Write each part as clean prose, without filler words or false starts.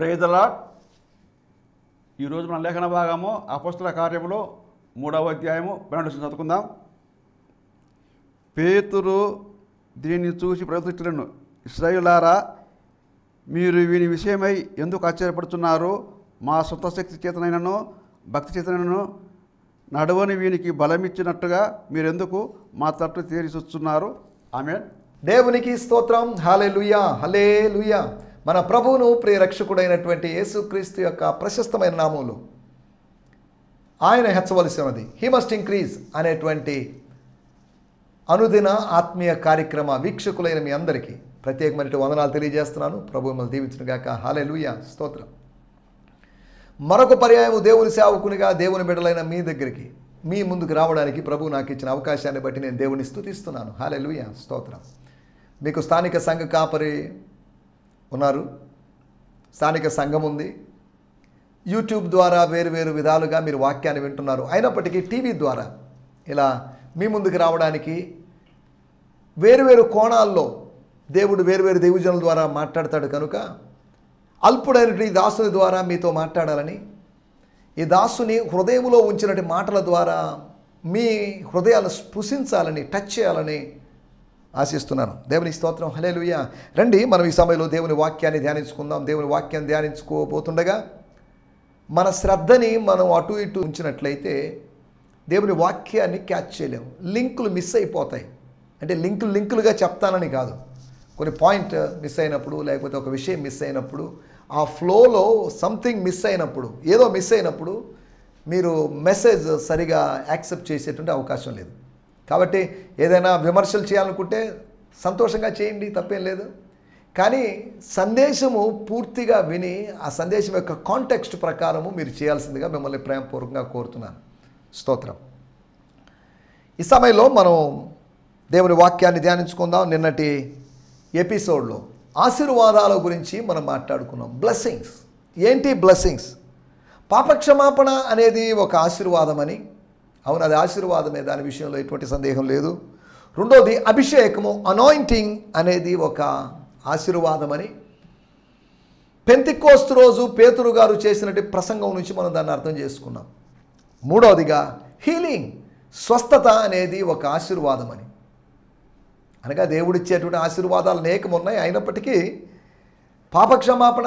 Praise the lord. ఈరోజు మన లేఖన భాగము అపోస్తల కార్యములో 3వ అధ్యాయము 12 చదువుకుందాం. పేతురు దీన్ని చూసి ప్రవక్తలను, ఇశ్రాయేలులారా, మీరు వీని విషయమై ఎందుకు ఆశ్చర్యపడుతున్నారు? మా సొంత శక్తి చేతనైనను భక్తి చేతనైనను నడవని వీనికి బలమిచ్చినట్టుగా మీరెందుకు మా తట్టు తీరిస్తున్నారు? ఆమేన్. దేవునికి స్తోత్రం. హల్లెలూయా, హల్లెలూయా. మన ప్రభువును ప్రియరక్షకుడైనటువంటి యేసుక్రీస్తు యొక్క ప్రశస్తమైన నామములో ఆయన హెచ్చవలసి ఉన్నది. హీ మస్ట్ ఇంక్రీజ్ అనేటువంటి అనుదిన ఆత్మీయ కార్యక్రమ వీక్షకులైన మీ అందరికీ ప్రత్యేకమైన వందనాలు తెలియజేస్తున్నాను. ప్రభు మిమ్మల్ని దీవించును గాక. హల్లెలూయా, స్తోత్రం. మరొక పర్యాయం దేవుని సేవకునిగా దేవుని బిడ్డలైన మీ దగ్గరికి మీ ముందుకు రావడానికి ప్రభు నాకు ఇచ్చిన అవకాశాన్ని బట్టి నేను దేవుని స్తుతిస్తున్నాను. హల్లెలూయా, స్తోత్రం. మీకు స్థానిక సంఘ కాపరి ఉన్నారు, స్థానిక సంఘం ఉంది, యూట్యూబ్ ద్వారా వేరు విధాలుగా మీరు వాక్యాన్ని వింటున్నారు. అయినప్పటికీ టీవీ ద్వారా ఇలా మీ ముందుకు రావడానికి వేరు కోణాల్లో దేవుడు వేరు దైవజనుల ద్వారా మాట్లాడతాడు కనుక అల్పుడైనటువంటి ఈ దాసుని ద్వారా మీతో మాట్లాడాలని, ఈ దాసుని హృదయంలో ఉంచినటువంటి మాటల ద్వారా మీ హృదయాలను స్పృశించాలని, టచ్ చేయాలని ఆశిస్తున్నాను. దేవుని స్తోత్రం. హల్లెలూయా. రండి, మనం ఈ సమయంలో దేవుని వాక్యాన్ని ధ్యానించుకుందాం. దేవుని వాక్యాన్ని ధ్యానించుకోబోతుండగా మన శ్రద్ధని మనం అటు ఇటు ఉంచినట్లయితే దేవుని వాక్యాన్ని క్యాచ్ చేయలేము. లింకులు మిస్ అయిపోతాయి. అంటే లింకులుగా చెప్తానని కాదు, కొన్ని పాయింట్ మిస్ అయినప్పుడు, లేకపోతే ఒక విషయం మిస్ అయినప్పుడు, ఆ ఫ్లోలో సంథింగ్ మిస్ అయినప్పుడు, ఏదో మిస్ అయినప్పుడు మీరు మెసేజ్ సరిగా యాక్సెప్ట్ చేసేటువంటి అవకాశం లేదు. కాబట్టి ఏదైనా విమర్శలు చేయాలనుకుంటే సంతోషంగా చేయండి, తప్పేం లేదు. కానీ సందేశము పూర్తిగా విని ఆ సందేశం యొక్క కాంటెక్స్ట్ ప్రకారము మీరు చేయాల్సిందిగా మిమ్మల్ని ప్రేమపూర్వకంగా కోరుతున్నాను. స్తోత్రం. ఈ సమయంలో మనం దేవుని వాక్యాన్ని ధ్యానించుకుందాం. నిన్నటి ఎపిసోడ్లో ఆశీర్వాదాల గురించి మనం మాట్లాడుకున్నాం. బ్లెస్సింగ్స్ ఏంటి? బ్లెస్సింగ్స్, పాపక్షమాపణ అనేది ఒక ఆశీర్వాదమని. అవును, అది ఆశీర్వాదమే, దాని విషయంలో ఎటువంటి సందేహం లేదు. రెండోది అభిషేకము, అనాయింటింగ్ అనేది ఒక ఆశీర్వాదమని. పెంతెకోస్తు రోజు పేతురు గారు చేసినట్టు ప్రసంగం నుంచి మనం దాన్ని అర్థం చేసుకున్నాం. మూడవదిగా హీలింగ్, స్వస్థత అనేది ఒక ఆశీర్వాదమని. అనగా దేవుడిచ్చేటువంటి ఆశీర్వాదాలు అనేకం ఉన్నాయి. అయినప్పటికీ పాపక్షమాపణ,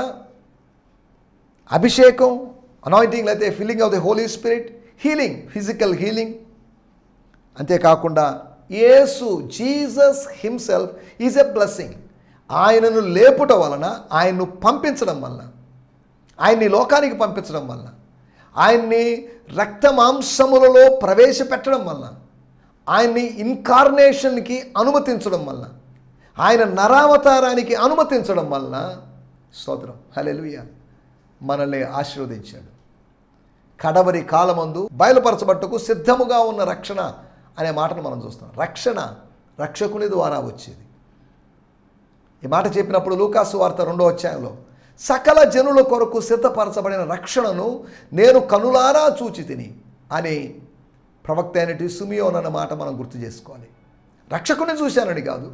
అభిషేకం, అనాయింటింగ్, లేకపోతే filling of the Holy Spirit, healing, physical healing. అంతేకాకుండా Yesu, Jesus himself is a blessing. ఆయనను లేపుట వలన, ఆయన్ను పంపించడం వలన, ఆయన్ని లోకానికి పంపించడం వలన, ఆయన్ని రక్తమాంసములలో ప్రవేశపెట్టడం వలన, ఆయన్ని ఇన్కార్నేషన్కి అనుమతించడం వలన, ఆయన నరావతారానికి అనుమతించడం వలన, స్తోత్రం, హల్లెలూయా, మనల్ని ఆశీర్వదించాడు. కడవరి కాలమందు బయలుపరచబట్టుకు సిద్ధముగా ఉన్న రక్షణ అనే మాటను మనం చూస్తాం. రక్షణ రక్షకుని ద్వారా వచ్చేది. ఈ మాట చెప్పినప్పుడు లూకాసు వార్త 2వ అధ్యాయంలో సకల జనుల కొరకు సిద్ధపరచబడిన రక్షణను నేను కనులారా చూచి తిని అని ప్రవక్త అయినటి సిమియోను అన్న మాట మనం గుర్తు చేసుకోవాలి. రక్షకుని చూశానని కాదు,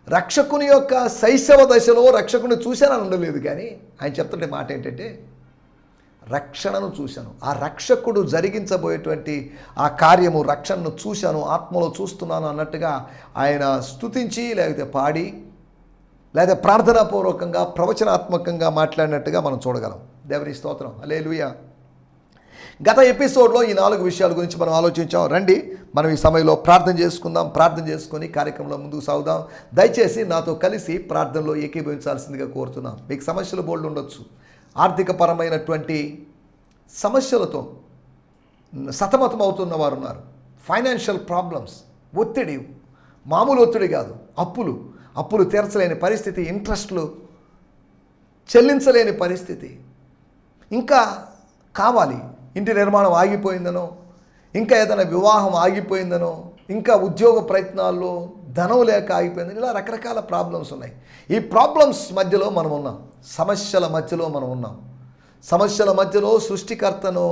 రక్షకుని యొక్క శైశవ దశలో రక్షకుని చూశానని అనలేదు. కానీ ఆయన చెప్తుంటే మాట ఏంటంటే రక్షణను చూశాను, ఆ రక్షకుడు జరిగించబోయేటువంటి ఆ కార్యము, రక్షణను చూశాను, ఆత్మలో చూస్తున్నాను అన్నట్టుగా ఆయన స్తుతించి, లేకపోతే పాడి, లేదా ప్రార్థనాపూర్వకంగా ప్రవచనాత్మకంగా మాట్లాడినట్టుగా మనం చూడగలం. దేవుని స్తోత్రం. హల్లెలూయా. గత ఎపిసోడ్లో ఈ 4 విషయాల గురించి మనం ఆలోచించాం. రండి, మనం ఈ సమయంలో ప్రార్థన చేసుకుందాం. ప్రార్థన చేసుకొని కార్యక్రమంలో ముందుకు సాగుదాం. దయచేసి నాతో కలిసి ప్రార్థనలో ఏకీభవించాల్సిందిగా కోరుతున్నాం. మీకు సమస్యలు బోల్డ్ ఉండొచ్చు. ఆర్థికపరమైనటువంటి సమస్యలతో సతమతం అవుతున్న వారు ఉన్నారు. ఫైనాన్షియల్ ప్రాబ్లమ్స్, ఒత్తిడి, మామూలు ఒత్తిడి కాదు, అప్పులు తీర్చలేని పరిస్థితి, ఇంట్రెస్ట్లు చెల్లించలేని పరిస్థితి, ఇంకా కావాలి, ఇంటి నిర్మాణం ఆగిపోయిందనో, ఇంకా ఏదైనా వివాహం ఆగిపోయిందనో, ఇంకా ఉద్యోగ ప్రయత్నాల్లో ధనం లేక ఆగిపోయిందని, ఇలా రకరకాల ప్రాబ్లమ్స్ ఉన్నాయి. ఈ ప్రాబ్లమ్స్ మధ్యలో మనం ఉన్నాం, సమస్యల మధ్యలో మనం ఉన్నాం. సమస్యల మధ్యలో సృష్టికర్తను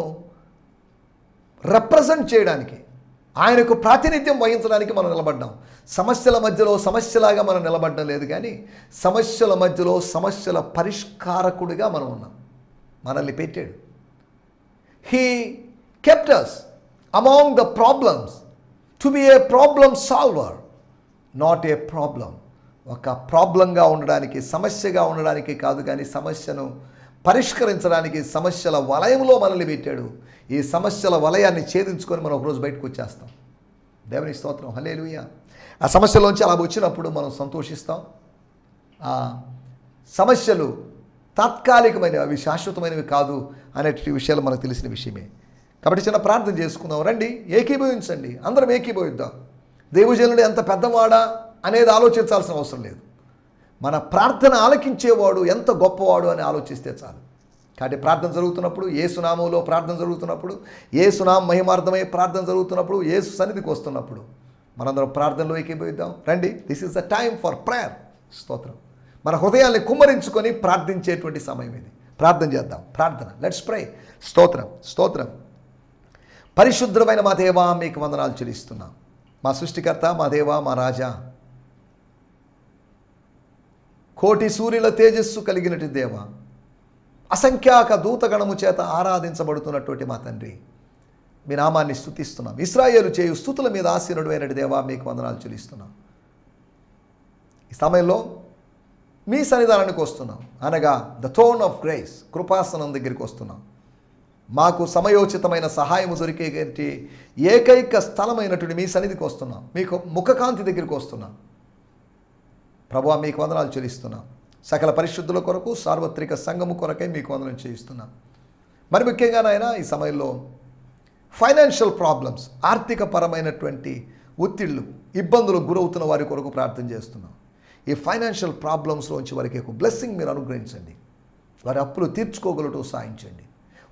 రిప్రజెంట్ చేయడానికి, ఆయనకు ప్రాతినిధ్యం వహించడానికి మనం నిలబడ్డాం. సమస్యల మధ్యలో సమస్యలాగా మనం నిలబడడం లేదు, కానీ సమస్యల మధ్యలో సమస్యల పరిష్కారకుడిగా మనం ఉన్నాం. మనల్ని పెట్టాడు. He kept us among the problems to be A problem solver, not a problem. ఒక ప్రాబ్లంగా ఉండడానికి, సమస్యగా ఉండడానికి కాదు, కానీ సమస్యను పరిష్కరించడానికి సమస్యల వలయంలో మనల్ని పెట్టాడు. ఈ సమస్యల వలయాన్ని ఛేదించుకొని మనం ఒకరోజు బయటకు వచ్చేస్తాం. దేవుని స్తోత్రం, హల్లెలూయా. ఆ సమస్యలోంచి అలా వచ్చినప్పుడు మనం సంతోషిస్తాం. ఆ సమస్యలు తాత్కాలికమైనవి, అవి శాశ్వతమైనవి కాదు అనేటువంటి విషయాలు మనకు తెలిసిన విషయమే. కాబట్టి చిన్న ప్రార్థన చేసుకుందాం. రండి, ఏకీభవించండి, అందరం ఏకీభవిద్దాం. దేవుజనుడు ఎంత పెద్దవాడా అనేది ఆలోచించాల్సిన అవసరం లేదు. మన ప్రార్థన ఆలకించేవాడు ఎంత గొప్పవాడు అని ఆలోచిస్తే చాలు. కాబట్టి ప్రార్థన జరుగుతున్నప్పుడు, యేసునామంలో ప్రార్థన జరుగుతున్నప్పుడు, యేసునామం మహిమార్థమై ప్రార్థన జరుగుతున్నప్పుడు, యేసు సన్నిధికి వస్తున్నప్పుడు మనందరం ప్రార్థనలో ఏకీభవిద్దాం. రండి, this is the time for prayer. స్తోత్రం. మన హృదయాల్ని కుమ్మరించుకొని ప్రార్థించేటువంటి సమయం ఇది. ప్రార్థన చేద్దాం. ప్రార్థన, లెట్స్ ప్రే. స్తోత్రం, స్తోత్రం. పరిశుద్ధమైన మా దేవా, మీకు వందనాలు చెల్లిస్తున్నాం. మా సృష్టికర్త, మా దేవా, మా రాజా, కోటి సూర్యుల తేజస్సు కలిగినటి దేవ, అసంఖ్యాక దూతగణము చేత ఆరాధించబడుతున్నటువంటి మా తండ్రి, మీ నామాన్ని స్తుతిస్తున్నాం. ఇశ్రాయేలు చేయు స్తుతుల మీద ఆసీనుడైనటి దేవా, మీకు వందనాలు చెల్లిస్తున్నాం. ఈ సమయంలో మీ సన్నిధానానికి వస్తున్నాం, అనగా ద థ్రోన్ ఆఫ్ గ్రేస్, కృపాసనం దగ్గరికి వస్తున్నాం. మాకు సమయోచితమైన సహాయము దొరికేటి ఏకైక స్థలమైనటువంటి మీ సన్నిధికి వస్తున్నాం. మీకు ముఖకాంతి దగ్గరికి వస్తున్నాం. ప్రభువా, మీకు వందనాలు చెల్లిస్తున్నాం. సకల పరిశుద్ధుల కొరకు, సార్వత్రిక సంఘము కొరకై మీకు వందనం చేయిస్తున్నాం. మరి ముఖ్యంగా నాయన, ఈ సమయంలో ఫైనాన్షియల్ ప్రాబ్లమ్స్, ఆర్థిక పరమైనటువంటి ఒత్తిళ్లు, ఇబ్బందులు గురవుతున్న వారి కొరకు ప్రార్థన చేస్తున్నాం. ఈ ఫైనాన్షియల్ ప్రాబ్లమ్స్లోంచి వారికి ఒక బ్లెస్సింగ్ మీరు అనుగ్రహించండి. వారి అప్పులు తీర్చుకోగలటో సాయించండి.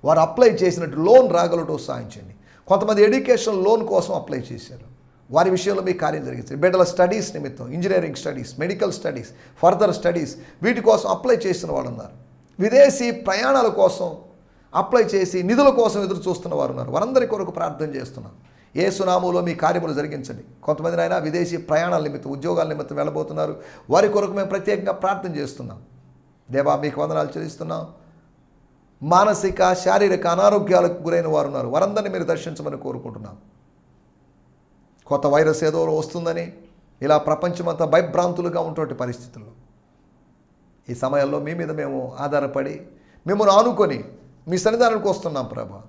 వారు అప్లై చేసినట్టు లోన్ రాగలటో సాయించండి. కొంతమంది ఎడ్యుకేషన్ లోన్ కోసం అప్లై చేశారు, వారి విషయంలో మీ కార్యం జరిగించండి. బిడ్డల స్టడీస్ నిమిత్తం, engineering studies, medical studies, further studies, వీటి కోసం అప్లై చేసిన వాళ్ళు ఉన్నారు. విదేశీ ప్రయాణాల కోసం అప్లై చేసి నిధుల కోసం ఎదురు చూస్తున్న వారు ఉన్నారు. వారందరి కొరకు ప్రార్థన చేస్తున్నాం. యేసునామములో మీ కార్యములు జరిగించండి. కొంతమంది అయినా విదేశీ ప్రయాణాల నిమిత్తం, ఉద్యోగాల నిమిత్తం వెళ్ళబోతున్నారు. వారి కొరకు మేము ప్రత్యేకంగా ప్రార్థన చేస్తున్నాం. దేవా, మీకు వందనాలు చెల్లిస్తున్నాం. మానసిక, శారీరక అనారోగ్యాలకు గురైన వారు ఉన్నారు. వారందరినీ మీరు దర్శించమని కోరుకుంటున్నాం. కొత్త వైరస్ ఏదో వస్తుందని ఇలా ప్రపంచమంతా భయభ్రాంతులుగా ఉన్నటువంటి పరిస్థితుల్లో ఈ సమయాల్లో మీ మీద మేము ఆధారపడి, మిమ్మల్ని ఆనుకొని మీ సన్నిధానానికి వస్తున్నాం. ప్రభా,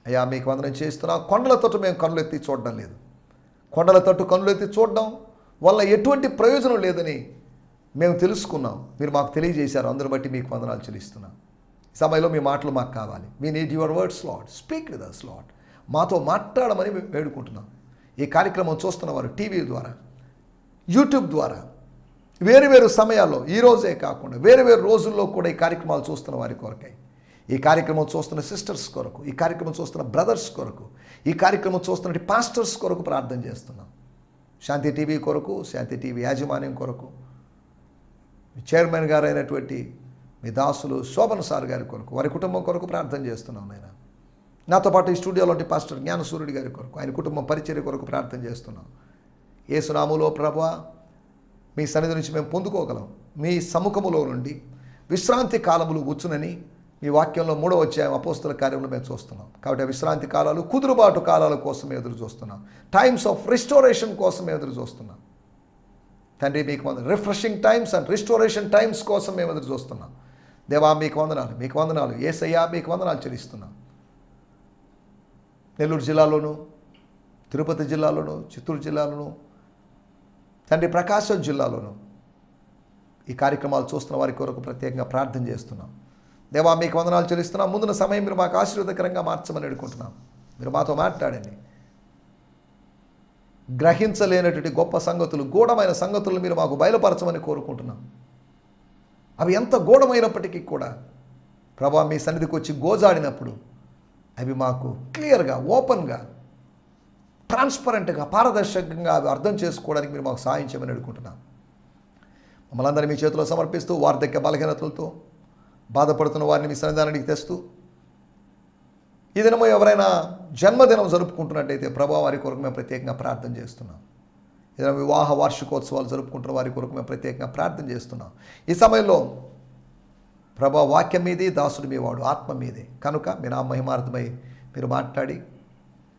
అయ్యా, మీకు వందనం చేస్తున్నాం. కొండల తట్టు మేము కన్నులెత్తి చూడడం లేదు. కొండల తట్టు కన్నులెత్తి చూడడం వల్ల ఎటువంటి ప్రయోజనం లేదని మేము తెలుసుకున్నాం. మీరు మాకు తెలియజేశారు. అందరూ బట్టి మీకు వందనాలు చెల్లిస్తున్నాం. ఈ సమయంలో మీ మాటలు మాకు కావాలి. We need your words lord. Speak with us lord. మాతో మాట్లాడమని మేము వేడుకుంటున్నాం. ఈ కార్యక్రమం చూస్తున్న వారు టీవీ ద్వారా, యూట్యూబ్ ద్వారా, వేరు వేరు సమయాల్లో, ఈ రోజే కాకుండా వేరు వేరు రోజుల్లో కూడా ఈ కార్యక్రమాలు చూస్తున్న వారి కొరకై, ఈ కార్యక్రమం చూస్తున్న సిస్టర్స్ కొరకు, ఈ కార్యక్రమం చూస్తున్న బ్రదర్స్ కొరకు, ఈ కార్యక్రమం చూస్తున్న పాస్టర్స్ కొరకు ప్రార్థన చేస్తున్నాం. శాంతి టీవీ కొరకు, శాంతి టీవీ యాజమాన్యం కొరకు, చైర్మన్ గారు అయినటువంటి మీ దాసులు శోభన్ సార్ గారి కొరకు, వారి కుటుంబం కొరకు ప్రార్థన చేస్తున్నాం. నేను నాతో పాటు ఈ స్టూడియోలోని పాస్టర్ జ్ఞానసూర్యుడి గారి కొరకు, ఆయన కుటుంబం పరిచర్య కొరకు ప్రార్థన చేస్తున్నాం. యేసునామములో ప్రభువా, మీ సన్నిధి నుంచి మేము పొందుకోగలం. మీ సముఖములో నుండి విశ్రాంతి కాలములు వచ్చునని మీ వాక్యంలో 3వ అధ్యాయం అపోస్తల కార్యంలో మేము చూస్తున్నాం. కాబట్టి ఆ విశ్రాంతి కాలాలు, కుదురుబాటు కాలాల కోసం ఎదురు చూస్తున్నాం. టైమ్స్ ఆఫ్ రిస్టోరేషన్ కోసం ఎదురు చూస్తున్నాం. తండ్రి, మీకు వందనాలు. Refreshing times and restoration times కోసం మేము ఎదురు చూస్తున్నాం. దేవా, మీకు వందనాలు, మీకు వందనాలు. యేసయ్యా, మీకు వందనాలు చెల్లిస్తున్నాం. నెల్లూరు జిల్లాలోను, తిరుపతి జిల్లాలోను, చిత్తూరు జిల్లాలోను, తండ్రి ప్రకాశం జిల్లాలోను ఈ కార్యక్రమాలు చూస్తున్న వారి కొరకు ప్రత్యేకంగా ప్రార్థన చేస్తున్నాం. దేవా, మీకు వందనాలు చెల్లిస్తున్నాం. ముందున్న సమయం మీరు మాకు ఆశీర్వాదకరంగా మార్చమని అడుగుకుంటున్నాం. మీరు మాతో మాట్లాడండి. గ్రహించలేనటువంటి గొప్ప సంగతులు, గూఢమైన సంగతులు మీరు మాకు బయలుపరచమని కోరుకుంటున్నాం. అవి ఎంత గూఢమైనప్పటికీ కూడా ప్రభా, మీ సన్నిధికి వచ్చి గోజాడినప్పుడు అవి మాకు క్లియర్గా, ఓపెన్గా, ట్రాన్స్పరెంట్గా, పారదర్శకంగా అవి అర్థం చేసుకోవడానికి మీరు మాకు సహాయం చేయమని అడుగుకుంటున్నాం. మమ్మల్ని అందరినీ మీ చేతిలో సమర్పిస్తూ, వార్ధక్య బలహీనతలతో బాధపడుతున్న వారిని మీ సన్నిధానానికి తెస్తూ, ఈ దినము ఎవరైనా జన్మదినం జరుపుకుంటున్నట్టయితే ప్రభా, వారి కొరకు మేము ప్రత్యేకంగా ప్రార్థన చేస్తున్నాం. ఏదైనా వివాహ వార్షికోత్సవాలు జరుపుకుంటున్న వారి కొరకు మేము ప్రత్యేకంగా ప్రార్థన చేస్తున్నాం. ఈ సమయంలో ప్రభా వాక్యం మీదే, దాసుడు మీ వాడు ఆత్మ మీదే కనుక మీ నా మహిమార్థమై మీరు మాట్లాడి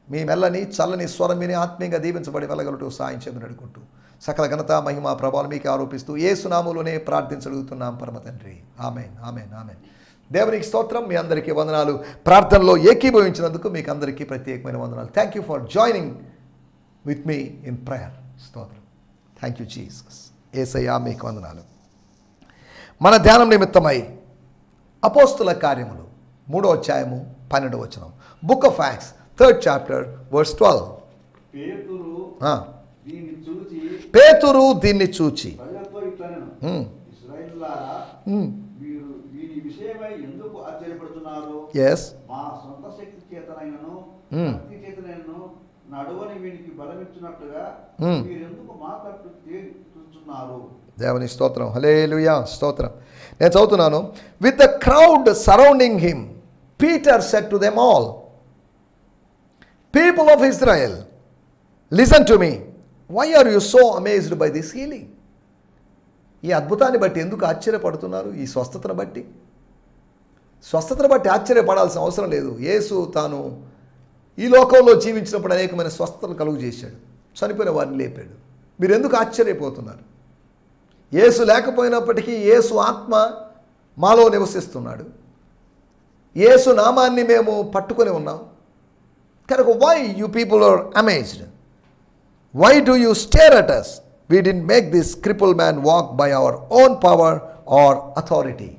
మీ మెల్లని చల్లని స్వరం విని ఆత్మీయంగా దీవించబడి వెళ్ళగలటూ సాయం చేయమని అడుగుకుంటూ సకల ఘనత మహిమ ప్రభావాలు మీకు ఆరోపిస్తూ యేసు నామములోనే ప్రార్థించగలుగుతున్నాం పరమ తండ్రి. ఆమేన్, ఆమేన్, ఆమేన్. దేవునికి స్తోత్రం. మీ అందరికీ వందనాలు. ప్రార్థనలో ఏకీభవించినందుకు మీకు అందరికీ ప్రత్యేకమైన వందనాలు. Thank you for joining with me in prayer. స్తోత్రం. Thank you Jesus. యేసయ్యా మీకు వందనాలు. మన ధ్యానం నిమిత్తమై అపోస్తుల కార్యములు 3వ అధ్యాయము 12వ వచనం. Book of acts 3rd chapter verse 12. పేతురు దీన్ని చూచి ఎస్ దేవుని స్తోత్రం. హల్లెలూయా, స్తోత్రం. నేను చదువుతున్నాను. With the crowd surrounding him Peter said to them all, people of Israel, listen to me, why are you so amazed by this healing? ఈ అద్భుతాన్ని బట్టి ఎందుకు ఆశ్చర్యపడుతున్నారు? ఈ స్వస్థతను బట్టి ఆశ్చర్యపడాల్సిన అవసరం లేదు. యేసు తాను ఈ లోకంలో జీవించినప్పుడు అనేకమైన స్వస్థతలు కలుగు చేశాడు, చనిపోయిన వారిని లేపాడు. మీరు ఎందుకు ఆశ్చర్యపోతున్నారు? యేసు లేకపోయినప్పటికీ యేసు ఆత్మ మాలో నివసిస్తున్నాడు. యేసు నామాన్ని మేము పట్టుకొని ఉన్నాం కనుక why you people are amazed? Why do you stare at us? We didn't make this crippled man walk by our own power or authority.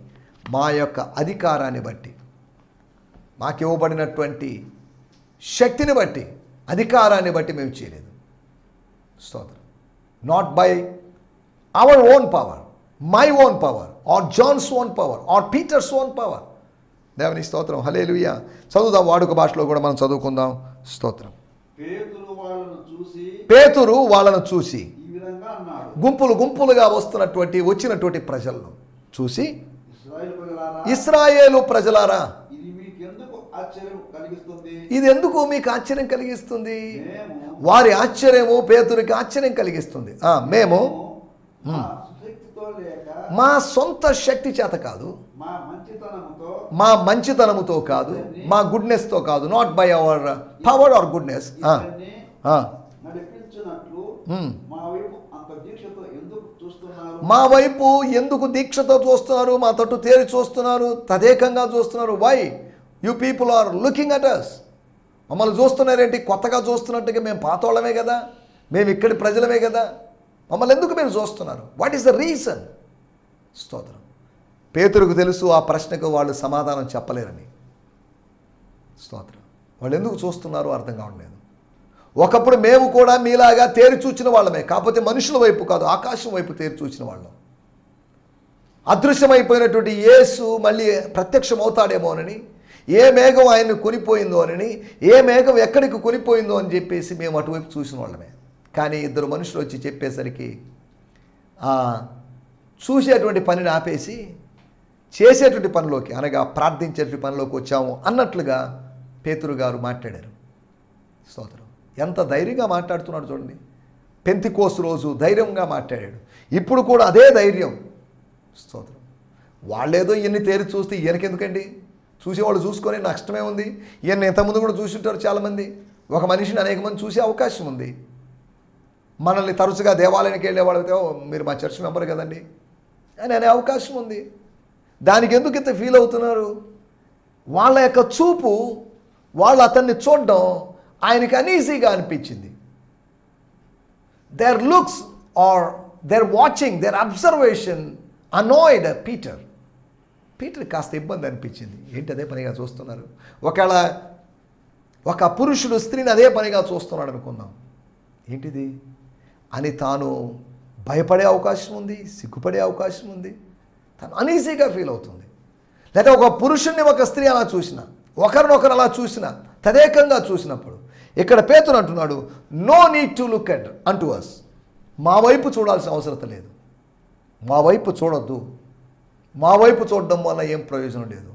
మా యొక్క అధికారాన్ని బట్టి, మాకు ఇవ్వబడినటువంటి శక్తిని బట్టి, అధికారాన్ని బట్టి మేము చేయలేదు. స్తోత్రం. Not by our own power, my own power, or John's own power, or Peter's own power. దేవుని స్తోత్రం. హల్లెలూయా. చదువుదాం, వాడుక భాషలో కూడా మనం చదువుకుందాం. స్తోత్రం. పేతురు వాళ్ళను చూసి, గుంపులు గుంపులుగా వచ్చినటువంటి ప్రజలను చూసి, ఇశ్రాయేలు ప్రజలారా, ఇది ఎందుకు మీకు ఆశ్చర్యం కలిగిస్తుంది? వారి ఆశ్చర్యము పేతురికి ఆశ్చర్యం కలిగిస్తుంది. మేము మా సొంత శక్తి చేత కాదు, మా మంచితనముతో కాదు, మా గుడ్నెస్తో కాదు, not by our power or goodness. మా వైపు ఎందుకు దీక్షతో చూస్తున్నారు? మా తట్టు తేరి చూస్తున్నారు, తదేకంగా చూస్తున్నారు. Why you people are looking at us? మమ్మల్ని చూస్తున్నారేంటి? కొత్తగా చూస్తున్నట్టుగా. మేము పాతోళ్ళమే కదా, మేము ఇక్కడి ప్రజలమే కదా, మమ్మల్ని ఎందుకు మీరు చూస్తున్నారు? What is the reason? స్తోత్రం. పేతురుకు తెలుసు ఆ ప్రశ్నకు వాళ్ళు సమాధానం చెప్పలేరని. స్తోత్రం. వాళ్ళు ఎందుకు చూస్తున్నారో అర్థం కావట్లేదు. ఒకప్పుడు మేము కూడా మీలాగా తేరి చూచిన వాళ్ళమే, కాకపోతే మనుషుల వైపు కాదు, ఆకాశం వైపు తేరి చూసిన వాళ్ళం. అదృశ్యమైపోయినటువంటి యేసు మళ్ళీ ప్రత్యక్షమవుతాడేమోనని, ఏ మేఘం ఆయన్ని కొనిపోయిందో అని, ఏ మేఘం ఎక్కడికి కొనిపోయిందో అని చెప్పేసి మేము అటువైపు చూసిన వాళ్ళమే. కానీ ఇద్దరు మనుషులు వచ్చి చెప్పేసరికి చూసేటువంటి పనిని ఆపేసి చేసేటువంటి పనిలోకి, అనగా ప్రార్థించేటువంటి పనిలోకి వచ్చాము అన్నట్లుగా పేతురు గారు మాట్లాడారు. స్తోత్రం. ఎంత ధైర్యంగా మాట్లాడుతున్నాడు చూడండి. పెంతెకోస్తు రోజు ధైర్యంగా మాట్లాడాడు, ఇప్పుడు కూడా అదే ధైర్యం. స్తోత్రం. వాళ్ళేదో ఇవన్నీ తేరి చూస్తే ఈయనకెందుకండి? చూసేవాళ్ళు చూసుకొని నష్టమే ఉంది. ఈయన ఇంతకుముందు కూడా చూసింటారు చాలామంది. ఒక మనిషిని అనేక మంది చూసే అవకాశం ఉంది. మనల్ని తరచుగా దేవాలయానికి వెళ్ళేవాళ్ళైతే, మీరు మా చర్చ్ మెంబర్ కదండి అని అనే అవకాశం ఉంది. దానికి ఎందుకు ఇంత ఫీల్ అవుతున్నారు? వాళ్ళ యొక్క చూపు, వాళ్ళు అతన్ని చూడడం ఆయనకి అనీజీగా అనిపించింది. Their looks or their watching, their observation annoyed Peter. Peter కాస్త ఇబ్బంది అనిపించింది. ఏంటి అదే పనిగా చూస్తున్నారు? ఒకవేళ ఒక పురుషుడు స్త్రీని అదే పనిగా చూస్తున్నాడు అనుకుందాం, ఏంటిది అని తాను భయపడే అవకాశం ఉంది, సిగ్గుపడే అవకాశం ఉంది, తను అనీజీగా ఫీల్ అవుతుంది. లేదా ఒక పురుషుణ్ణి ఒక స్త్రీ అలా చూసిన, ఒకరినొకరు అలా చూసిన, తదేకంగా చూసినప్పుడు ఇక్కడ పేతురు అంటున్నాడు, no need to look at అంటు us. మా వైపు చూడాల్సిన అవసరం లేదు, మా వైపు చూడొద్దు, మా వైపు చూడడం వల్ల ఏం ప్రయోజనం లేదు.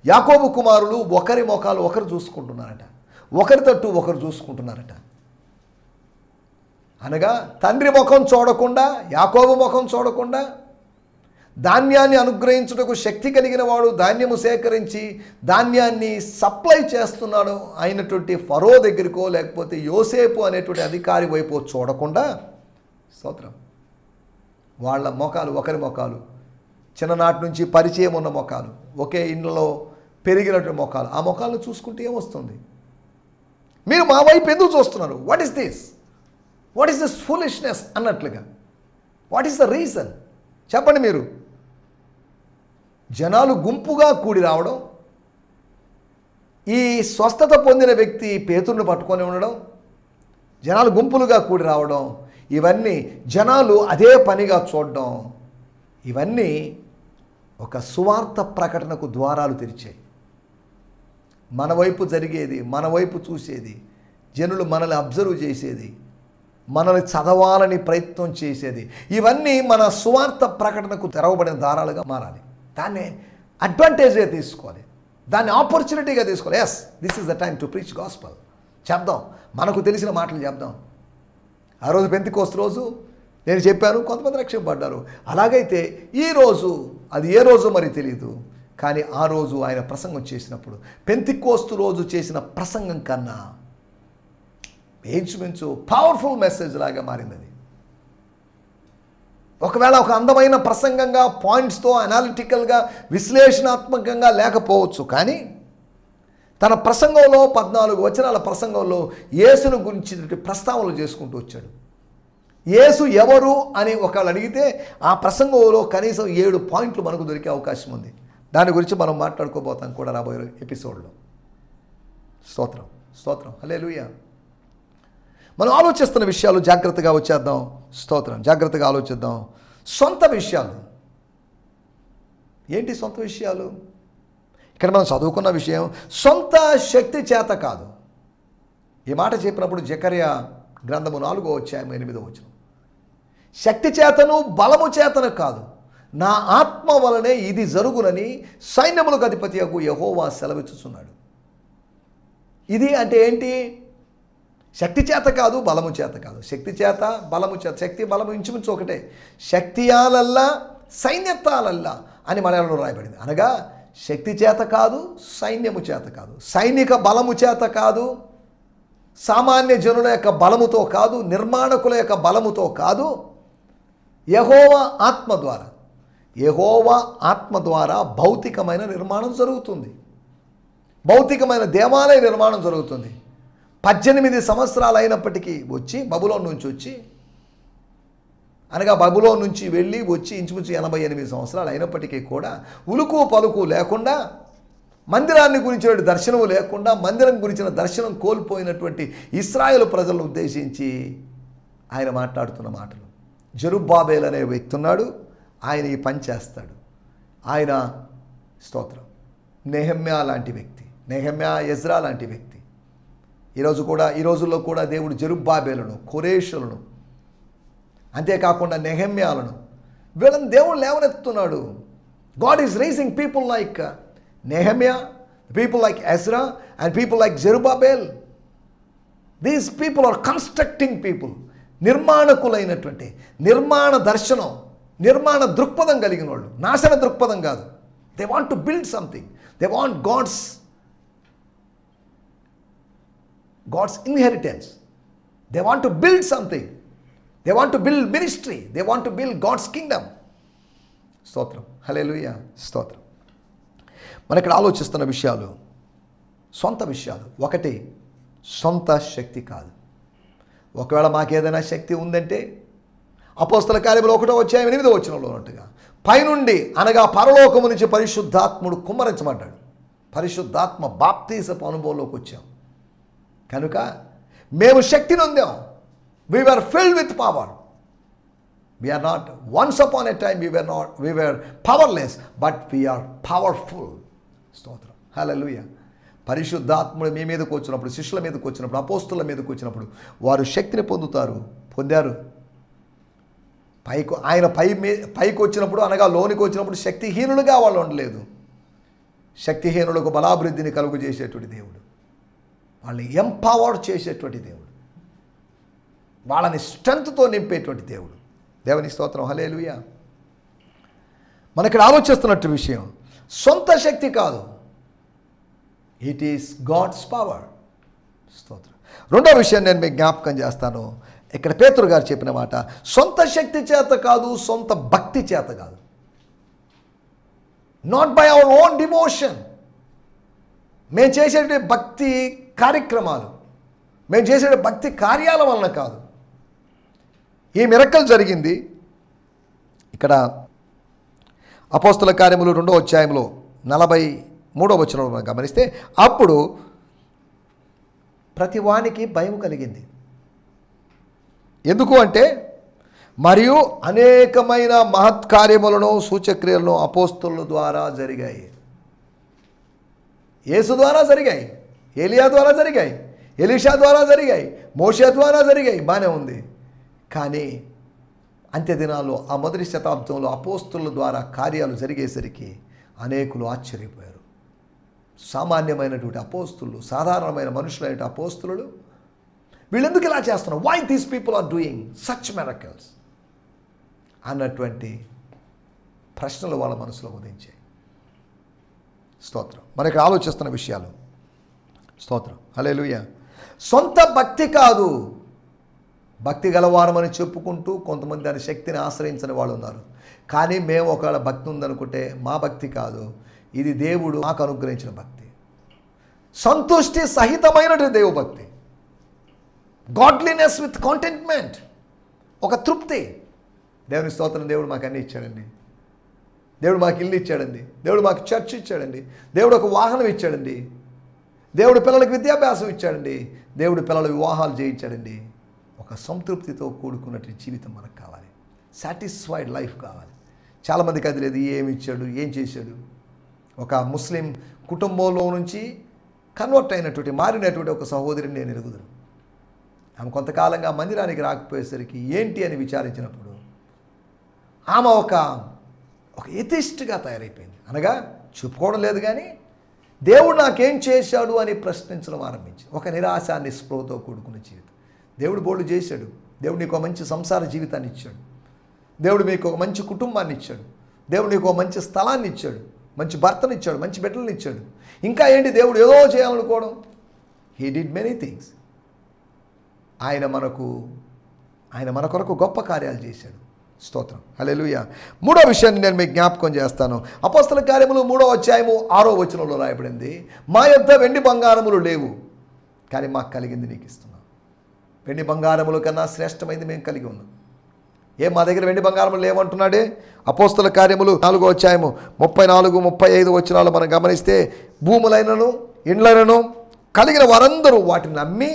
యాకోబు కుమారులు ఒకరి ముఖాలు ఒకరు చూసుకుంటున్నారట, ఒకరి తట్టు ఒకరు చూసుకుంటున్నారట. అనగా తండ్రి ముఖం చూడకుండా, యాకోబు ముఖం చూడకుండా, ధాన్యాన్ని అనుగ్రహించుటకు శక్తి కలిగిన వాడు ధాన్యము సేకరించి ధాన్యాన్ని సప్లై చేస్తున్నాడు అయినటువంటి ఫరో దగ్గరికో లేకపోతే యోసేపు అనేటువంటి అధికారి వైపు చూడకుండా స్తోత్రం వాళ్ళ మొఖాలు ఒకరి మొఖాలు చిన్ననాటి నుంచి పరిచయం ఉన్న మొఖాలు ఒకే ఇంట్లో పెరిగినటువంటి మొఖాలు ఆ మొఖాలను చూసుకుంటే ఏమొస్తుంది? మీరు మా వైపు ఎందుకు చూస్తున్నారు? వాట్ ఈస్ దిస్ ఫూలిష్నెస్ అన్నట్లుగా. వాట్ ఈస్ ద రీజన్ చెప్పండి మీరు? జనాలు గుంపుగా కూడి రావడం, ఈ స్వస్థత పొందిన వ్యక్తి పేతురుని పట్టుకొని ఉండడం, జనాలు గుంపులుగా కూడి రావడం, ఇవన్నీ జనాలు అదే పనిగా చూడడం, ఇవన్నీ ఒక సువార్త ప్రకటనకు ద్వారాలు తెరిచాయి. మన వైపు జరిగేది, మన వైపు చూసేది, జనులు మనల్ని అబ్జర్వ్ చేసేది, మనల్ని చదవాలని ప్రయత్నం చేసేది, ఇవన్నీ మన సువార్త ప్రకటనకు తెరవబడిన దారాలుగా మారాలి. దాన్ని అడ్వాంటేజ్గా తీసుకోవాలి, దాన్ని ఆపర్చునిటీగా తీసుకోవాలి. Yes, this is the time to preach gospel. చెప్దాం, మనకు తెలిసిన మాటలు చెప్దాం. ఆ రోజు పెంతెకోస్తు రోజు నేను చెప్పాను, కొంతమంది రక్షింపబడ్డారు. అలాగైతే ఈరోజు అది ఏ రోజు మరి తెలియదు, కానీ ఆ రోజు ఆయన ప్రసంగం చేసినప్పుడు పెంతెకోస్తు రోజు చేసిన ప్రసంగం కన్నా ఇంచుమించు పవర్ఫుల్ మెసేజ్ లాగా మారింది అది. ఒకవేళ ఒక అందమైన ప్రసంగంగా పాయింట్స్తో అనాలిటికల్గా విశ్లేషణాత్మకంగా లేకపోవచ్చు, కానీ తన ప్రసంగంలో 14 వచనాల ప్రసంగంలో యేసును గురించి ప్రస్తావనలు చేసుకుంటూ వచ్చాడు. యేసు ఎవరు అని ఒకళ్ళు అడిగితే ఆ ప్రసంగంలో కనీసం 7 పాయింట్లు మనకు దొరికే అవకాశం ఉంది. దాని గురించి మనం మాట్లాడుకోబోతాం కూడా రాబోయే ఎపిసోడ్లో. స్తోత్రం స్తోత్రం హల్లెలూయా. మనం ఆలోచిస్తున్న విషయాలు జాగ్రత్తగా వచ్చేద్దాం. స్తోత్రం, జాగ్రత్తగా ఆలోచిద్దాం. సొంత విషయాలు ఏంటి? సొంత విషయాలు ఇక్కడ మనం చదువుకున్న విషయం సొంత శక్తి చేత కాదు. ఈ మాట చెప్పినప్పుడు జకర్యా గ్రంథము 4వ అధ్యాయం 8వ వచనం, శక్తి చేతను బలము చేతను కాదు, నా ఆత్మ వలనే ఇది జరుగునని సైన్యములకు అధిపతియగు యెహోవా సెలవిచ్చుచున్నాడు. ఇది అంటే ఏంటి? శక్తి చేత కాదు, బలము చేత కాదు. శక్తి చేత, బలము చేత. శక్తి బలము ఇంచుమించు ఒకటే. శక్తియాలల్లా సైన్యత్తాలల్లా అని మలయాళంలో రాయబడింది. అనగా శక్తి చేత కాదు, సైన్యము చేత కాదు, సైనిక బలము చేత కాదు, సామాన్య జనుల యొక్క బలముతో కాదు, నిర్మాణకుల యొక్క బలముతో కాదు, యెహోవా ఆత్మ ద్వారా. యెహోవా ఆత్మ ద్వారా భౌతికమైన నిర్మాణం జరుగుతుంది. భౌతికమైన దేవాలయ నిర్మాణం జరుగుతుంది. 18 సంవత్సరాలు అయినప్పటికీ వచ్చి బబులోన్ నుంచి వచ్చి, అనగా బబులోన్ నుంచి వెళ్ళి వచ్చి ఇంచుమించు 88 సంవత్సరాలు అయినప్పటికీ కూడా ఉలుకు పలుకు లేకుండా, మందిరాన్ని గురించిన దర్శనం లేకుండా, మందిరం గురించిన దర్శనం కోల్పోయినటువంటి ఇశ్రాయేలు ప్రజలను ఉద్దేశించి ఆయన మాట్లాడుతున్న మాటలు. జెరుబ్బాబెల్ అనే వ్యక్తి ఉన్నాడు, ఆయన ఈ పని చేస్తాడు. ఆయన స్తోత్రం నెహెమ్యా లాంటి వ్యక్తి, నెహెమ్యా ఎజ్రా లాంటి వ్యక్తి. ఈ రోజుల్లో కూడా దేవుడు జెరుబ్బాబెలును, కొరేషులను, అంతేకాకుండా నెహెమ్యాలను, వీళ్ళని దేవుడు లేవనెత్తుతున్నాడు. God is raising people like Nehemiah, people like Ezra and people like Zerubbabel. These people are constructing people. నిర్మాణకులైనటువంటి, నిర్మాణ దర్శనం, నిర్మాణ దృక్పథం కలిగిన వాళ్ళు, నాశన దృక్పథం కాదు. They want to build something. They want God's inheritance. They want to build something. They want to build ministry. They want to build God's kingdom. స్తోత్రం హల్లెలూయా. స్తోత్రం. మన ఇక్కడ ఆలోచిస్తున్న విషయాలు సొంత విషయాలు. ఒకటి, సొంత శక్తి కాదు. ఒకవేళ మాకేదైనా శక్తి ఉందంటే అపోస్తల కార్యములు 1వ అధ్యాయం 8వ వచనంలో ఉన్నట్టుగా పైనుండి, అనగా పరలోకము నుంచి పరిశుద్ధాత్ముడు కుమ్మరించబడ్డాడు. పరిశుద్ధాత్మ బాప్తీసపు అనుభవంలోకి వచ్చాం కనుక మేము శక్తిని పొందాం. We were filled with power. We are not, once upon a time we were powerless, but we are powerful. స్తోత్రం హల్లెలూయా. పరిశుద్ధాత్ముడు మీ మీదకు వచ్చినప్పుడు, శిష్యుల మీదకు వచ్చినప్పుడు, అపోస్తుల మీదకు వచ్చినప్పుడు వారు శక్తిని పొందారు. ఆయన పైకి వచ్చినప్పుడు, అనగా లోనికి వచ్చినప్పుడు శక్తిహీనులుగా వాళ్ళు ఉండలేదు. శక్తిహీనులకు బలాభివృద్ధిని కలుగు చేసేటువంటి దేవుడు, వాళ్ళని ఎంపవర్ చేసేటువంటి దేవుడు, వాళ్ళని స్ట్రెంగ్త్తో నింపేటువంటి దేవుడు. దేవుని స్తోత్రం హల్లెలూయా. మనకి ఆలోచిస్తున్నట్టు విషయం సొంత శక్తి కాదు, ఇట్ ఈస్ గాడ్స్ పవర్. స్తోత్రం. రెండో విషయం నేను మీకు జ్ఞాపకం చేస్తాను. ఇక్కడ పేతురు గారు చెప్పిన మాట, సొంత శక్తి చేత కాదు, సొంత భక్తి చేత కాదు. Not by our own devotion. మేము చేసే భక్తి కార్యక్రమాలు, మేము చేసే భక్తి కార్యాల వలన కాదు. ఈ మిరకల్ జరిగింది ఇక్కడ అపోస్తల కార్యములు 2వ అధ్యాయంలో 43వ వచనంలో మనం గమనిస్తే, అప్పుడు ప్రతి వానికి భయం కలిగింది. ఎందుకు అంటే, మరియు అనేకమైన మహత్కార్యములను సూచక్రియలను అపోస్తలుల ద్వారా జరిగాయి. యేసు ద్వారా జరిగాయి, ఏలియా ద్వారా జరిగాయి, ఎలీషా ద్వారా జరిగాయి, మోషే ద్వారా జరిగాయి, బాగానే ఉంది. కానీ అంత్య దినాల్లో ఆ మొదటి శతాబ్దంలో అపోస్తలుల ద్వారా కార్యాలు జరిగేసరికి అనేకులు ఆశ్చర్యపోయారు. సామాన్యమైనటువంటి అపోస్తలు, సాధారణమైన మనుషులైన అపోస్తలు వీళ్ళెందుకు ఇలా చేస్తున్నారు, why these people are doing such miracles అన్నటువంటి ప్రశ్నలు వాళ్ళ మనసులో ఉదయించాయి. స్తోత్రం. మనకి ఆలోచిస్తున్న విషయాలు. స్తోత్రం. హల్లెలూయా. సొంత భక్తి కాదు, భక్తి గలవారమని చెప్పుకుంటూ కొంతమంది దాని శక్తిని ఆశ్రయించని వాళ్ళు ఉన్నారు. కానీ మేము ఒకవేళ భక్తి ఉందనుకుంటే మా భక్తి కాదు, ఇది దేవుడు మాకు అనుగ్రహించిన భక్తి, సంతుష్టి సహితమైనటువంటి దేవుభక్తి, గాడ్లీనెస్ విత్ కాంటెంట్మెంట్, ఒక తృప్తి. దేవుని స్తోత్రం. దేవుడు మాకు అన్నీ ఇచ్చాడండి. దేవుడు మాకు ఇల్లు ఇచ్చాడండి, దేవుడు మాకు చర్చ్ ఇచ్చాడండి, దేవుడు ఒక వాహనం ఇచ్చాడండి, దేవుడు పిల్లలకు విద్యాభ్యాసం ఇచ్చాడండి, దేవుడు పిల్లల వివాహాలు చేయించాడండి. ఒక సంతృప్తితో కూడుకున్నట్టు జీవితం మనకు కావాలి, సాటిస్ఫైడ్ లైఫ్ కావాలి. చాలామందికి అది లేదు. ఏమి ఇచ్చాడు, ఏం చేశాడు. ఒక ముస్లిం కుటుంబంలో నుంచి కన్వర్ట్ అయినటువంటి మారినటువంటి ఒక సహోదరిని నేను ఎరుగుదును. ఆమె కొంతకాలంగా మందిరానికి రాకపోయేసరికి ఏంటి అని విచారించినప్పుడు ఆమె ఒక ఎథిస్ట్గా తయారైపోయింది. అనగా చెప్పుకోవడం లేదు కానీ దేవుడు నాకేం చేశాడు అని ప్రశ్నించడం ఆరంభించి ఒక నిరాశ నిస్పృహతో కూడుకున్న జీవితం. దేవుడు బోల్డ్ చేశాడు. దేవుడు నీకు ఒక మంచి సంసార జీవితాన్ని ఇచ్చాడు, దేవుడు మీకు ఒక మంచి కుటుంబాన్ని ఇచ్చాడు, దేవుడు నీకు ఒక మంచి స్థలాన్ని ఇచ్చాడు, మంచి భర్తను ఇచ్చాడు, మంచి బిడ్డలను ఇచ్చాడు. ఇంకా ఏంటి దేవుడు ఏదో చేయాలనుకోవడం. He did many things. ఆయన మన కొరకు గొప్ప కార్యాలు చేశాడు. స్తోత్రం. హల్లెలూయా. మూడో విషయాన్ని నేను మీకు జ్ఞాపకం చేస్తాను. అపోస్తల కార్యములు 3వ అధ్యాయము 6వ వచనంలో రాయబడింది, మా యొద్ద వెండి బంగారములు లేవు, కానీ మాకు కలిగింది నీకు ఇస్తున్నాం. వెండి బంగారముల కన్నా శ్రేష్టమైంది మేము కలిగి ఉన్నాం. మా దగ్గర వెండి బంగారములు లేవంటున్నాడే. అపోస్తల కార్యములు 4వ అధ్యాయము 34, 35 వచనాలు మనం గమనిస్తే, భూములైనను ఇండ్లైనను కలిగిన వారందరూ వాటిని అమ్మి,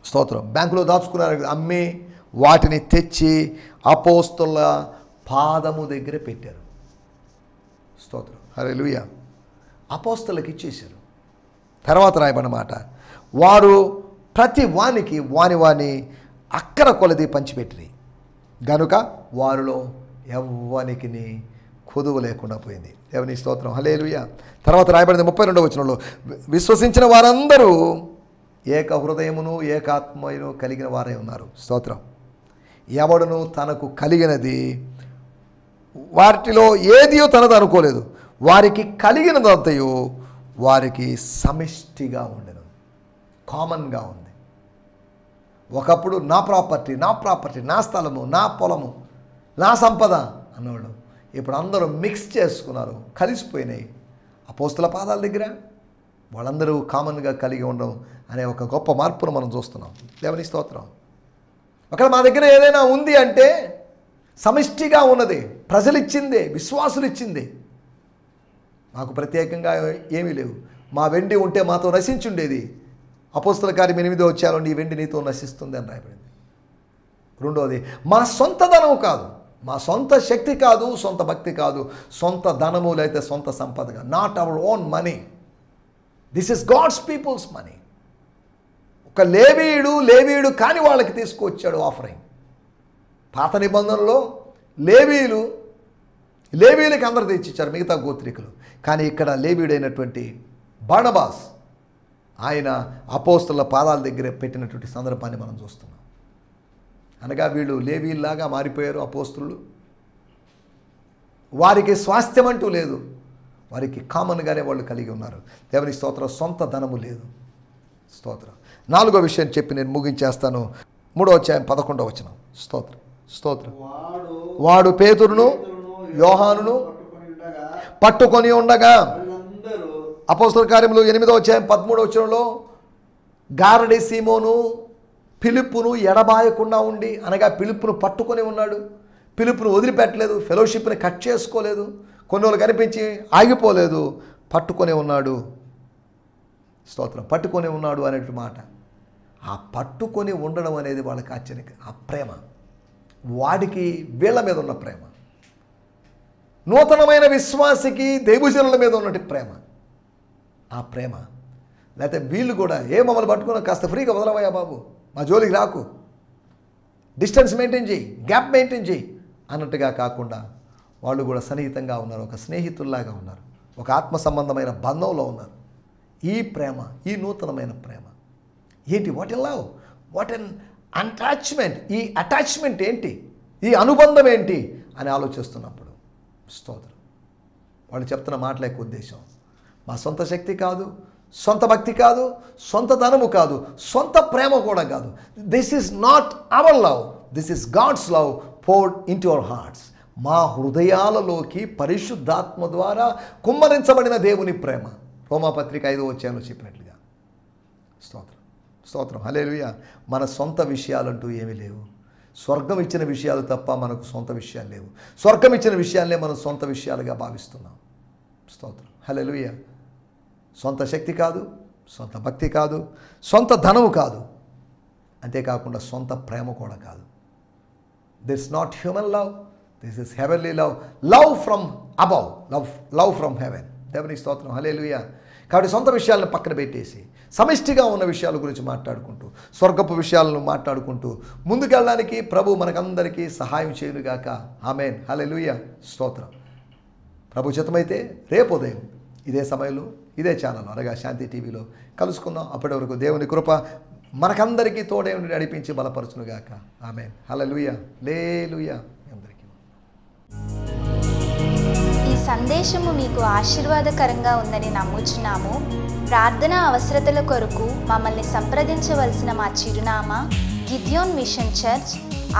స్తోత్రం, బ్యాంకులో దాచుకున్నారు, అమ్మి వాటిని తెచ్చి అపోస్తల పాదము దగ్గర పెట్టారు. స్తోత్రం. హల్లెలూయా. అపోస్తలకు ఇచ్చేశారు. తర్వాత రాయబడిన వారు ప్రతి వానికి వాని అక్కర కొలది పంచిపెట్టిరి గనుక వారిలో ఎవ్వనికి కొదువు లేకుండా పోయింది. దేవుని స్తోత్రం. హల్లెలూయా. తర్వాత రాయబడింది 32వ వచనంలో, విశ్వసించిన వారందరూ ఏక హృదయమును ఏకాత్మను కలిగిన వారే ఉన్నారు. స్తోత్రం. ఎవడును తనకు కలిగినది వాటిలో ఏదియో తనది అనుకోలేదు, వారికి కలిగినదంతయు వారికి సమిష్టిగా ఉండెను, కామన్గా ఉంది. ఒకప్పుడు నా ప్రాపర్టీ, నా స్థలము, నా పొలము, నా సంపద అన్నవాడు ఇప్పుడు అందరూ మిక్స్ చేసుకున్నారు, కలిసిపోయినాయి. అపోస్తల పాదాల దగ్గర వాళ్ళందరూ కామన్గా కలిగి ఉండడం అనే ఒక గొప్ప మార్పును మనం చూస్తున్నాం. దేవుని స్తోత్రం. ఒకవేళ మా దగ్గర ఏదైనా ఉంది అంటే సమిష్టిగా ఉన్నది, ప్రజలు ఇచ్చిందే, విశ్వాసులు ఇచ్చిందే. మాకు ప్రత్యేకంగా ఏమీ లేవు. మా వెండి ఉంటే మాతో నశించుండేది. అపోస్తల కార్యం 8వ అధ్యాయంలో ఈ వెండి నీతో నశిస్తుంది అని రాయబడింది. రెండోది, మా సొంత ధనము కాదు, మా సొంత శక్తి కాదు, సొంత భక్తి కాదు, సొంత ధనము లేకపోతే సొంత సంపదగా, not our own money, this is God's people's money. ఒక లేవీయుడు కాని వాళ్ళకి తీసుకొచ్చాడు ఆఫరింగ్. పాత నిబంధనలో లేవీయులకి అందరు తెచ్చిచ్చారు, మిగతా గోత్రికులు. కానీ ఇక్కడ లేవీయుడైనటువంటి బార్నబాస్ ఆయన అపోస్తల పాదాల దగ్గర పెట్టినటువంటి సందర్భాన్ని మనం చూస్తున్నాం. అనగా వీళ్ళు లేవీల్లాగా మారిపోయారు అపోస్తులు. వారికి స్వాస్థ్యం అంటూ లేదు. వారికి కామన్గానే వాళ్ళు కలిగి ఉన్నారు. దేవుని స్తోత్రం. సొంత ధనము లేదు. స్తోత్రం. 4వ విషయం చెప్పి నేను ముగించేస్తాను. 3వ అధ్యాయం 11వ వచనం. స్తోత్రం. స్తోత్రం. వాడు పేతురును యోహానును పట్టుకొని ఉండగా అపోస్తల కార్యములు 8వ అధ్యాయం 13వ వచనంలో గారడి సీమోను ఫిలిప్పును ఎడబాయకుండా ఉండి, అనగా ఫిలిప్పును పట్టుకొని ఉన్నాడు. ఫిలిప్పును వదిలిపెట్టలేదు. ఫెలోషిప్ని కట్ చేసుకోలేదు. కొన్ని రోజులు కనిపించి ఆగిపోలేదు. పట్టుకొని ఉన్నాడు. స్తోత్రం. పట్టుకొని ఉన్నాడు అనే మాట. ఆ పట్టుకొని ఉండడం అనేది వాళ్ళకి ఆశ్చర్యం. ఆ ప్రేమ, వాడికి వీళ్ళ మీద ఉన్న ప్రేమ, నూతనమైన విశ్వాసికి దైవజనుల మీద ఉన్నటి ప్రేమ, ఆ ప్రేమ. లేకపోతే వీళ్ళు కూడా మమ్మల్ని పట్టుకున్నా కాస్త ఫ్రీగా వదలవయ్యా బాబు, మా జోలికి రాకు, డిస్టెన్స్ మెయింటైన్ చేయి, గ్యాప్ మెయింటైన్ చేయి అన్నట్టుగా కాకుండా వాళ్ళు కూడా సన్నిహితంగా ఉన్నారు. ఒక స్నేహితుల్లాగా ఉన్నారు. ఒక ఆత్మ సంబంధమైన బంధంలో ఉన్నారు. ఈ ప్రేమ, ఈ నూతనమైన ప్రేమ ఏంటి? What in love, what in attachment. ఈ అటాచ్మెంట్ ఏంటి? ఈ అనుబంధం ఏంటి అని ఆలోచిస్తున్నప్పుడు స్తోత్రం. వాళ్ళు చెప్తున్న మాటల యొక్క ఉద్దేశం మా సొంత శక్తి కాదు, సొంత భక్తి కాదు, సొంత ధనము కాదు, సొంత ప్రేమ కూడా కాదు. This is not our love, this is God's love poured into our hearts. మా హృదయాలలోకి పరిశుద్ధాత్మ ద్వారా కుమ్మరించబడిన దేవుని ప్రేమ. రోమాపత్రిక 5వ అధ్యాయంలో చెప్పినట్లుగా. స్తోత్రం. స్తోత్రం. హల్లెలూయా. మన సొంత విషయాలంటూ ఏమీ లేవు. స్వర్గం ఇచ్చిన విషయాలు తప్ప మనకు సొంత విషయాలు లేవు. స్వర్గం ఇచ్చిన విషయాలనే మనం సొంత విషయాలుగా భావిస్తున్నాం. స్తోత్రం. హల్లెలూయా. సొంత శక్తి కాదు, సొంత భక్తి కాదు, సొంత ధనము కాదు, అంతేకాకుండా సొంత ప్రేమ కూడా కాదు. This not human love, this is heavenly love. Love from above, love from heaven. దేవుని స్తోత్రం. హల్లెలూయా. కాబట్టి సొంత విషయాలను పక్కన పెట్టేసి సమిష్టిగా ఉన్న విషయాల గురించి మాట్లాడుకుంటూ, స్వర్గపు విషయాలను మాట్లాడుకుంటూ ముందుకెళ్ళడానికి ప్రభు మనకందరికీ సహాయం చేయునుగాక. ఆమేన్. హల్లెలూయా. స్తోత్రం. ప్రభు చిత్తమైతే రేపు ఉదయం ఇదే సమయంలో ఇదే ఛానల్ అనగా శాంతి టీవీలో కలుసుకుందాం. అప్పటి వరకు దేవుని కృప మనకందరికీ తోడే ఉండి నడిపించి బలపరచునుగాక. ఆమేన్. హల్లెలూయా. హల్లెలూయా. అందరికీ ఈ సందేశము మీకు ఆశీర్వాదకరంగా ఉందని నమ్ముచున్నాము. ప్రార్థనా అవసరతల కొరకు మమ్మల్ని సంప్రదించవలసిన మా చిరునామా గిద్యోన్ మిషన్ చర్చ్,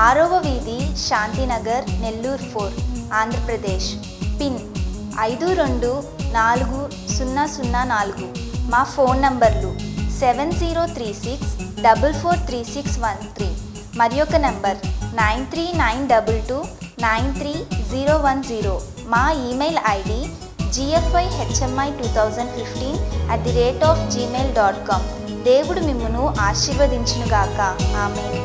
6వ వీధి, శాంతినగర్, నెల్లూరు 4, ఆంధ్రప్రదేశ్. పిన్ 524004. మా ఫోన్ నంబర్లు 7036443613 మరి ఒక నంబర్ 9392293010. మా ఈమెయిల్ ఐడి gfihmi2015@gmail.com. దేవుడు మిమ్మును ఆశీర్వదించునుగాక. ఆమేన్.